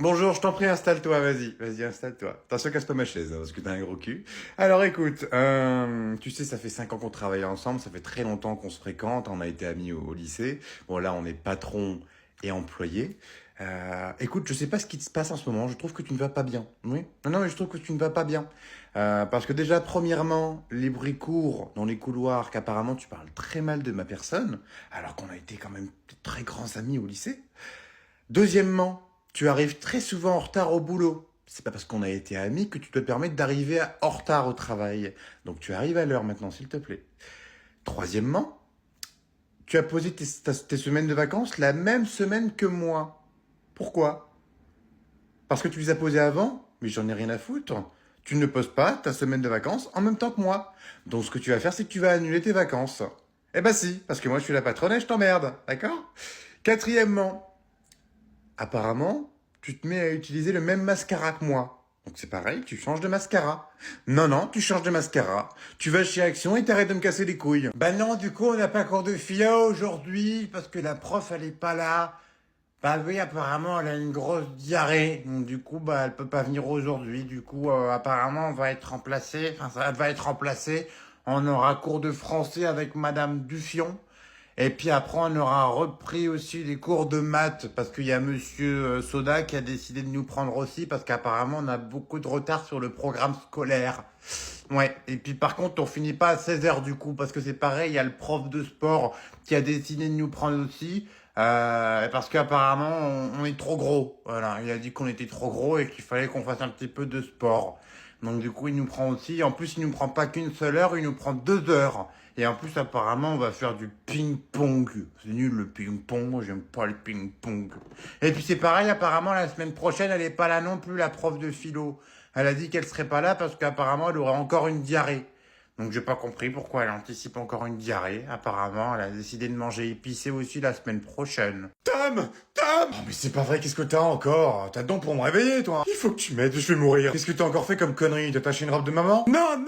Bonjour, je t'en prie, installe-toi, vas-y, installe-toi. Attention, casse pas ma chaise, hein, parce que t'as un gros cul. Alors écoute, tu sais, ça fait 5 ans qu'on travaille ensemble, ça fait très longtemps qu'on se fréquente, on a été amis au lycée. Bon là, on est patron et employé. Écoute, je sais pas ce qui se passe en ce moment, je trouve que tu ne vas pas bien. Oui? Non, mais je trouve que tu ne vas pas bien. Parce que déjà, premièrement, les bruits courent dans les couloirs qu'apparemment tu parles très mal de ma personne, alors qu'on a été quand même de très grands amis au lycée. Deuxièmement, tu arrives très souvent en retard au boulot. C'est pas parce qu'on a été amis que tu te permets d'arriver en retard au travail. Donc tu arrives à l'heure maintenant, s'il te plaît. Troisièmement, tu as posé tes semaines de vacances la même semaine que moi. Pourquoi? Parce que tu les as posées avant? Mais j'en ai rien à foutre. Tu ne poses pas ta semaine de vacances en même temps que moi. Donc ce que tu vas faire, c'est que tu vas annuler tes vacances. Eh ben si, parce que moi je suis la patronne et je t'emmerde, d'accord? Quatrièmement, apparemment, tu te mets à utiliser le même mascara que moi. Donc c'est pareil, tu changes de mascara. Non, tu changes de mascara. Tu vas chez Action et t'arrêtes de me casser les couilles. Bah non, du coup, on n'a pas cours de philo aujourd'hui parce que la prof, elle est pas là. Bah oui, apparemment, elle a une grosse diarrhée. Donc, du coup, bah, elle peut pas venir aujourd'hui. Du coup, apparemment, on va être remplacé. Enfin, ça va être remplacé. On aura cours de français avec Madame Duffion. Et puis après, on aura repris aussi les cours de maths parce qu'il y a Monsieur Soda qui a décidé de nous prendre aussi parce qu'apparemment, on a beaucoup de retard sur le programme scolaire. Ouais. Et puis par contre, on finit pas à 16 heures du coup parce que c'est pareil, il y a le prof de sport qui a décidé de nous prendre aussi. Parce qu'apparemment, on est trop gros. Voilà. Il a dit qu'on était trop gros et qu'il fallait qu'on fasse un petit peu de sport. Donc du coup, il nous prend aussi. En plus, il nous prend pas qu'une seule heure, il nous prend 2 heures. Et en plus, apparemment, on va faire du ping-pong. C'est nul le ping-pong, moi j'aime pas le ping-pong. Et puis c'est pareil, apparemment, la semaine prochaine, elle est pas là non plus, la prof de philo. Elle a dit qu'elle serait pas là parce qu'apparemment, elle aurait encore une diarrhée. Donc j'ai pas compris pourquoi elle anticipe encore une diarrhée. Apparemment, elle a décidé de manger épicé aussi la semaine prochaine. Tom! Oh mais c'est pas vrai, qu'est-ce que t'as encore? T'as donc pour me réveiller, toi? Il faut que tu m'aides, je vais mourir. Qu'est-ce que t'as encore fait comme connerie? T'as taché une robe de maman? Non,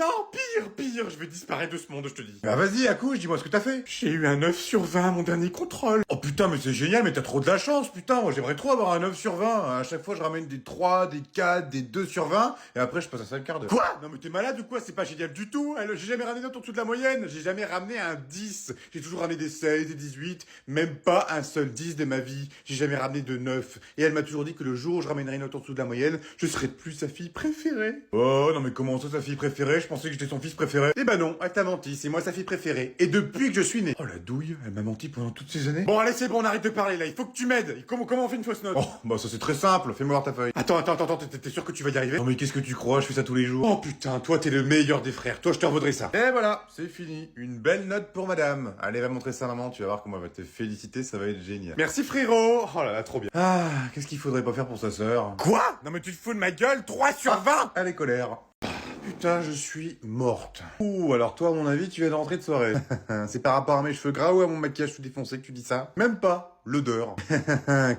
pire, je vais disparaître de ce monde, je te dis. Bah vas-y, accouche, dis-moi ce que t'as fait. J'ai eu un 9 sur 20 à mon dernier contrôle. Oh putain, mais c'est génial, mais t'as trop de la chance, putain. Moi j'aimerais trop avoir un 9 sur 20. À chaque fois, je ramène des 3, des 4, des 2 sur 20. Et après, je passe à 5 quarts d'heure. Quoi? Non mais t'es malade ou quoi? C'est pas génial du tout. J'ai jamais ramené note en dessous de la moyenne. J'ai jamais ramené un 10. J'ai toujours ramené des 16, des 18. Même pas un seul 10 de ma vie. J'ai jamais ramené de 9. Et elle m'a toujours dit que le jour où je ramènerai une note en dessous de la moyenne, je serai plus sa fille préférée. Oh non mais comment ça sa fille préférée? Je pensais que j'étais son fils préféré. Eh ben non, elle t'a menti, c'est moi sa fille préférée. Et depuis que je suis né. Oh la douille, elle m'a menti pendant toutes ces années. Bon allez c'est bon, on arrête de parler là, il faut que tu m'aides. Comment on fait une fausse note? Oh bah ça c'est très simple, fais-moi voir ta feuille. Attends, t'es sûr que tu vas y arriver? Non mais qu'est-ce que tu crois, je fais ça tous les jours. Oh putain, toi t'es le meilleur des frères, toi je te revaudrai ça. Et voilà, c'est fini, une belle note pour madame. Allez va montrer ça à maman, tu vas voir comment elle va te féliciter, ça va être génial. Merci frérot. Oh là là, trop bien. Ah, qu'est-ce qu'il faudrait pas faire pour sa sœur? Quoi? Non mais tu te fous de ma gueule, 3 sur 20. Elle est colère. Putain, je suis morte. Ouh, alors toi, à mon avis, tu viens de rentrer de soirée. C'est par rapport à mes cheveux gras ou à mon maquillage tout défoncé que tu dis ça? Même pas. L'odeur.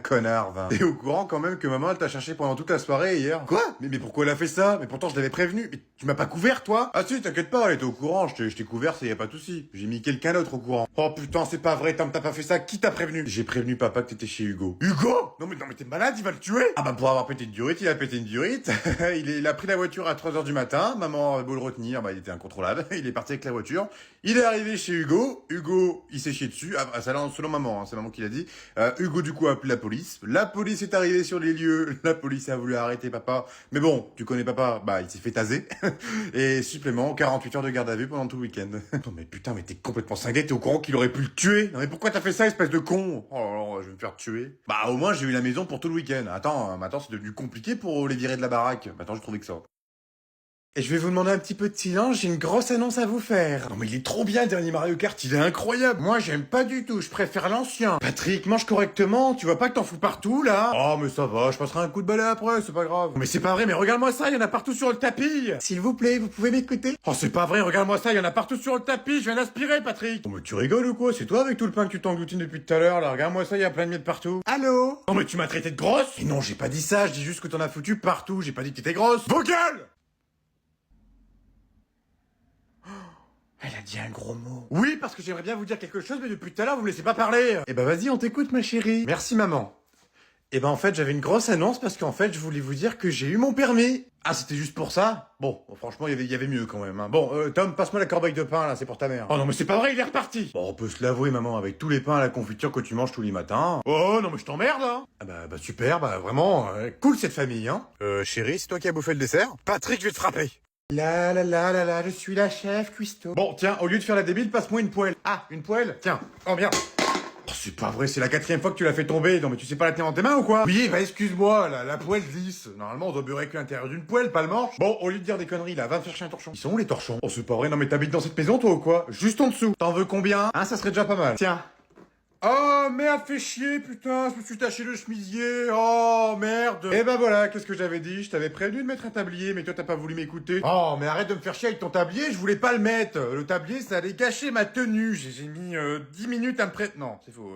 Connard, va. T'es au courant quand même que maman, elle t'a cherché pendant toute la soirée hier? Quoi? Mais pourquoi elle a fait ça? Mais pourtant, je l'avais prévenu. Mais tu m'as pas couvert, toi? Ah si, t'inquiète pas, elle était au courant. Je t'ai couvert, ça y a pas de souci. J'ai mis quelqu'un d'autre au courant. Oh putain, c'est pas vrai, Tom, t'as pas fait ça. Qui t'a prévenu? J'ai prévenu papa que t'étais chez Hugo. Hugo? Non mais t'es malade, il va le tuer? Ah bah pour avoir pété une durite, il a pété une durite. Il a pris la voiture à 3 heures du matin. Maman a beau le retenir, bah il était incontrôlable. Il est parti avec la voiture. Il est arrivé chez Hugo. Hugo, il s'est chié dessus. Ah, selon maman, hein, c'est maman qui l'a dit. Hugo du coup a appelé la police. La police est arrivée sur les lieux. La police a voulu arrêter papa. Mais bon, tu connais papa, bah il s'est fait taser. Et supplément, 48 heures de garde à vue pendant tout le week-end. Non mais putain, mais t'es complètement cinglé, t'es au courant qu'il aurait pu le tuer? Non mais pourquoi t'as fait ça, espèce de con? Oh là là, je vais me faire tuer. Bah au moins j'ai eu la maison pour tout le week-end. Attends, maintenant c'est devenu compliqué pour les virer de la baraque. Maintenant je trouvais que ça. Et je vais vous demander un petit peu de silence, j'ai une grosse annonce à vous faire. Non mais il est trop bien le dernier Mario Kart, il est incroyable. Moi j'aime pas du tout, je préfère l'ancien. Patrick, mange correctement, tu vois pas que t'en fous partout là? Oh mais ça va, je passerai un coup de balai après, c'est pas grave. Mais c'est pas vrai, mais regarde-moi ça, il y en a partout sur le tapis. S'il vous plaît, vous pouvez m'écouter? Oh c'est pas vrai, regarde-moi ça, il y en a partout sur le tapis, je viens d'aspirer Patrick. Oh mais tu rigoles ou quoi? C'est toi avec tout le pain que tu t'engloutines depuis tout à l'heure là, regarde-moi ça, il y a plein de miettes partout. Allô? Non mais tu m'as traité de grosse? Et non, j'ai pas dit ça, je dis juste que t'en as foutu partout, j'ai pas dit que t'étais grosse. Vos gueules! Elle a dit un gros mot. Oui, parce que j'aimerais bien vous dire quelque chose, mais depuis tout à l'heure, vous me laissez pas parler. Eh ben vas-y, on t'écoute, ma chérie. Merci, maman. Eh ben en fait, j'avais une grosse annonce parce qu'en fait, je voulais vous dire que j'ai eu mon permis. Ah, c'était juste pour ça? Bon, franchement, il y avait mieux quand même. Hein. Bon, Tom, passe-moi la corbeille de pain là, c'est pour ta mère. Oh non, mais c'est pas vrai, il est reparti. Bon, on peut se l'avouer, maman, avec tous les pains à la confiture que tu manges tous les matins. Oh non, mais je t'emmerde, hein. Ah bah super, bah vraiment, cool cette famille, hein. Chérie, c'est toi qui as bouffé le dessert? Patrick, je vais te frapper. Je suis la chef, cuistot. Bon, tiens, au lieu de faire la débile, passe-moi une poêle. Ah, une poêle? Tiens, oh bien. Oh, c'est pas vrai, c'est la 4e fois que tu l'as fait tomber. Non mais tu sais pas la tenir dans tes mains ou quoi? Oui, bah excuse-moi, la poêle glisse. Normalement, on doit beurrer que l'intérieur d'une poêle, pas le manche. Bon, au lieu de dire des conneries, là, va me chercher un torchon. Ils sont où les torchons? Oh, c'est pas vrai, non mais t'habites dans cette maison, toi ou quoi? Juste en dessous. T'en veux combien? Hein, ça serait déjà pas mal. Tiens. Oh merde, fais chier, putain, je me suis taché le chemisier, oh merde. Eh ben voilà, qu'est-ce que j'avais dit? Je t'avais prévenu de mettre un tablier, mais toi t'as pas voulu m'écouter. Oh, mais arrête de me faire chier avec ton tablier, je voulais pas le mettre. Le tablier, ça allait gâcher ma tenue. J'ai mis 10 minutes à me préparer. Non, c'est faux,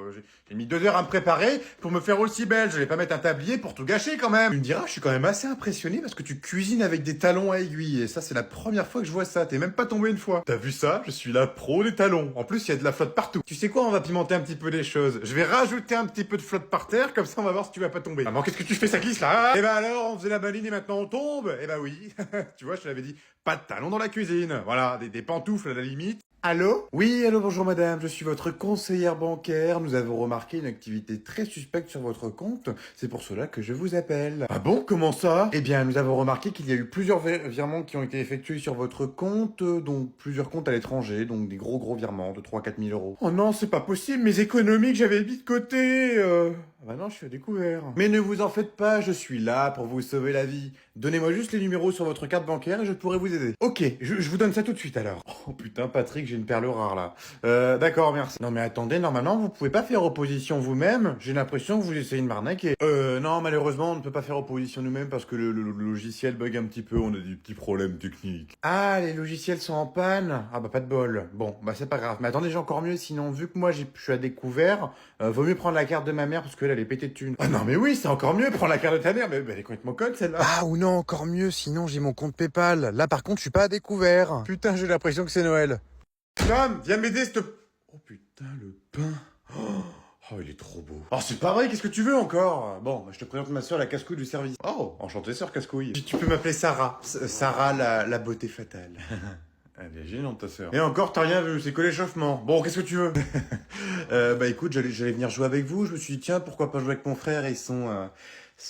j'ai mis 2 heures à me préparer pour me faire aussi belle. Je vais pas mettre un tablier pour tout gâcher quand même. Tu me diras, je suis quand même assez impressionné parce que tu cuisines avec des talons à aiguille. Et ça, c'est la première fois que je vois ça. T'es même pas tombé une fois. T'as vu ça? Je suis la pro des talons. En plus, il y a de la flotte partout. Tu sais quoi? On va pimenter un petit peu les choses. Je vais rajouter un petit peu de flotte par terre, comme ça on va voir si tu vas pas tomber. Maman, qu'est-ce que tu fais, ça glisse là? Eh ben alors, on faisait la maline et maintenant on tombe? Eh ben oui. Tu vois, je te l'avais dit, pas de talons dans la cuisine. Voilà, des pantoufles à la limite. Allô? Oui, allô, bonjour madame, je suis votre conseillère bancaire. Nous avons remarqué une activité très suspecte sur votre compte. C'est pour cela que je vous appelle. Ah bon? Comment ça? Eh bien, nous avons remarqué qu'il y a eu plusieurs virements qui ont été effectués sur votre compte, donc plusieurs comptes à l'étranger, donc des gros virements de 3-4 000 euros. Oh non, c'est pas possible, mes économies que j'avais mis de côté. Ah bah non, je suis à découvert. Mais ne vous en faites pas, je suis là pour vous sauver la vie. Donnez-moi juste les numéros sur votre carte bancaire et je pourrai vous aider. Ok, je vous donne ça tout de suite alors. Oh putain, Patrick, j'ai une perle rare là. D'accord, merci. Non mais attendez, normalement, vous pouvez pas faire opposition vous-même. J'ai l'impression que vous essayez de m'arnaquer. Non, malheureusement, on ne peut pas faire opposition nous-mêmes parce que le logiciel bug un petit peu, on a des petits problèmes techniques. Ah, les logiciels sont en panne? Ah bah pas de bol. Bon, bah c'est pas grave. Mais attendez, j'ai encore mieux, sinon vu que moi je suis à découvert, vaut mieux prendre la carte de ma mère parce qu'elle elle est pétée de thunes. Ah non mais oui, c'est encore mieux, prends la carte de ta mère, mais elle est complètement conne celle-là. Ah ou non, encore mieux, sinon j'ai mon compte PayPal. Là par contre, je suis pas à découvert. Putain, j'ai l'impression que c'est Noël. Tom, viens m'aider, s'il te... Oh putain, le pain. Oh, il est trop beau. Oh, c'est pas vrai, qu'est-ce que tu veux encore? Bon, bah, je te présente ma soeur, la casse-couille du service. Oh, enchantée sœur casse-couille. Tu peux m'appeler Sarah. Sarah, la beauté fatale. Elle est gênante ta sœur. Et encore, t'as rien vu, c'est que l'échauffement. Bon, qu'est-ce que tu veux? Bah écoute, j'allais venir jouer avec vous. Je me suis dit, tiens, pourquoi pas jouer avec mon frère et son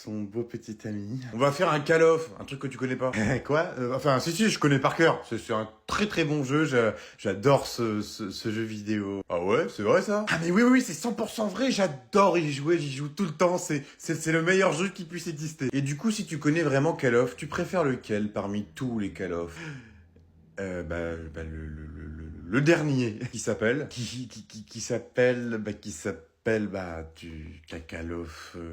beau petit ami. On va faire un Call of, un truc que tu connais pas. Quoi? Enfin, si, je connais par cœur. C'est un très bon jeu. J'adore ce jeu vidéo. Ah ouais, c'est vrai ça? Ah mais oui, c'est 100% vrai. J'adore y jouer. J'y joue tout le temps. C'est le meilleur jeu qui puisse exister. Et du coup, si tu connais vraiment Call of, tu préfères lequel parmi tous les Call of? Le dernier qui s'appelle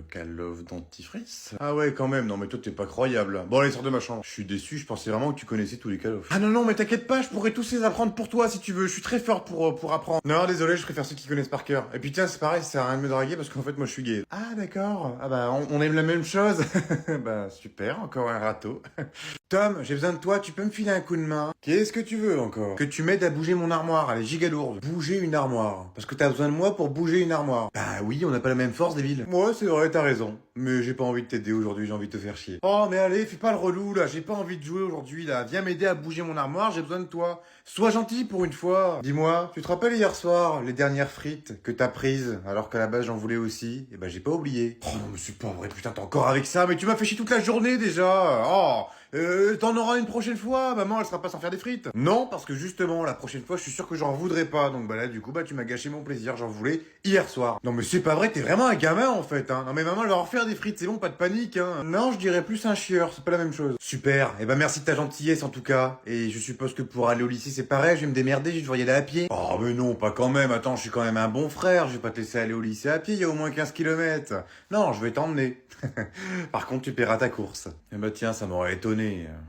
Call of dentifrice. Ah ouais, quand même. Non mais toi t'es pas croyable. Bon allez, sors de ma chambre. Je suis déçu, je pensais vraiment que tu connaissais tous les Call of. Ah non, mais t'inquiète pas, je pourrais tous les apprendre pour toi si tu veux. Je suis très fort pour apprendre. Non, désolé, je préfère ceux qui connaissent par cœur. Et puis tiens, c'est pareil, ça sert à rien de me draguer parce qu'en fait moi je suis gay. Ah d'accord. Ah bah on aime la même chose. Bah super, encore un râteau. Tom, j'ai besoin de toi, tu peux me filer un coup de main? Qu'est-ce que tu veux encore? Que tu m'aides à bouger mon armoire, elle est giga lourde. Bouger une armoire. Parce que t'as besoin de moi pour bouger une armoire. Bah oui, on n'a pas la même force, débile. Ouais, c'est vrai, t'as raison. Mais j'ai pas envie de t'aider aujourd'hui, j'ai envie de te faire chier. Oh, mais allez, fais pas le relou, là, j'ai pas envie de jouer aujourd'hui, là. Viens m'aider à bouger mon armoire, j'ai besoin de toi. Sois gentil pour une fois. Dis-moi, tu te rappelles hier soir, les dernières frites que t'as prises, alors qu'à la base j'en voulais aussi? Eh ben, j'ai pas oublié. Oh, non, mais c'est pas vrai, putain, t'es encore avec ça, mais tu m'as fait chier toute la journée, déjà. Oh, t'en auras une prochaine fois, maman, elle sera pas sans faire des frites. Non, parce que justement, la prochaine fois, je suis sûr que j'en voudrais pas. Donc bah là, du coup, bah tu m'as gâché mon plaisir, j'en voulais hier soir. Non mais c'est pas vrai, t'es vraiment un gamin en fait, hein. Non mais maman, elle va en refaire des frites, c'est bon, pas de panique, hein. Non, je dirais plus un chieur, c'est pas la même chose. Super, et bah merci de ta gentillesse en tout cas. Et je suppose que pour aller au lycée, c'est pareil, je vais me démerder, je vais devoir y aller à pied. Oh mais non, pas quand même, attends, je suis quand même un bon frère, je vais pas te laisser aller au lycée à pied, il y a au moins 15 kilomètres. Non, je vais t'emmener. Par contre, tu paieras ta course. Eh bah tiens, ça m'aurait étonné.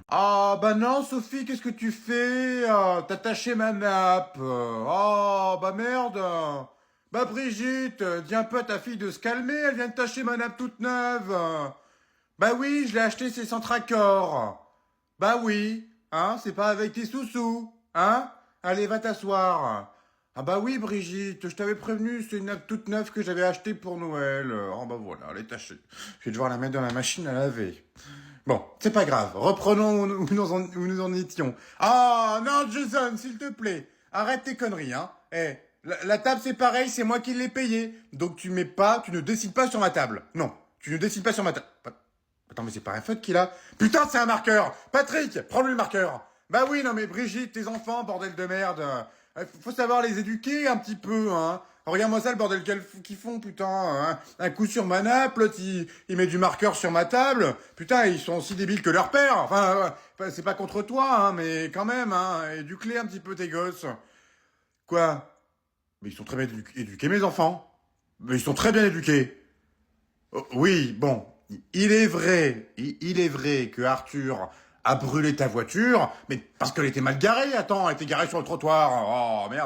Ah bah non Sophie, qu'est-ce que tu fais? T'as taché ma nappe. Oh bah merde. Bah Brigitte, dis un peu à ta fille de se calmer, elle vient de tacher ma nappe toute neuve. Bah oui, je l'ai acheté, c'est sans Centracor. Bah oui, hein, c'est pas avec tes sous-sous, hein? Allez, va t'asseoir. Ah bah oui, Brigitte, je t'avais prévenu, c'est une nappe toute neuve que j'avais achetée pour Noël. Oh bah voilà, elle est tachée. Je vais devoir la mettre dans la machine à laver. Bon, c'est pas grave, reprenons où nous en étions. Ah non, Jason, s'il te plaît, arrête tes conneries, hein. Eh, la table c'est pareil, c'est moi qui l'ai payée. Donc tu ne dessines pas sur ma table. Non, tu ne dessines pas sur ma table. Attends, mais c'est pas un faute qu'il a. Putain, c'est un marqueur. Patrick, prends-lui le marqueur. Bah oui, non mais Brigitte, tes enfants, bordel de merde. Faut savoir les éduquer un petit peu, hein. Regarde-moi ça, le bordel qu'ils font, putain. Hein. Un coup sur ma nappe, l'autre, il met du marqueur sur ma table. Putain, ils sont aussi débiles que leur père. Enfin, c'est pas contre toi, hein, mais quand même, hein. Éduque-les un petit peu, tes gosses. Quoi? Mais ils sont très bien éduqués, mes enfants. Mais ils sont très bien éduqués. Oh, oui, bon, il est vrai que Arthur a brûlé ta voiture, mais parce qu'elle était mal garée, attends, elle était garée sur le trottoir. Oh, merde.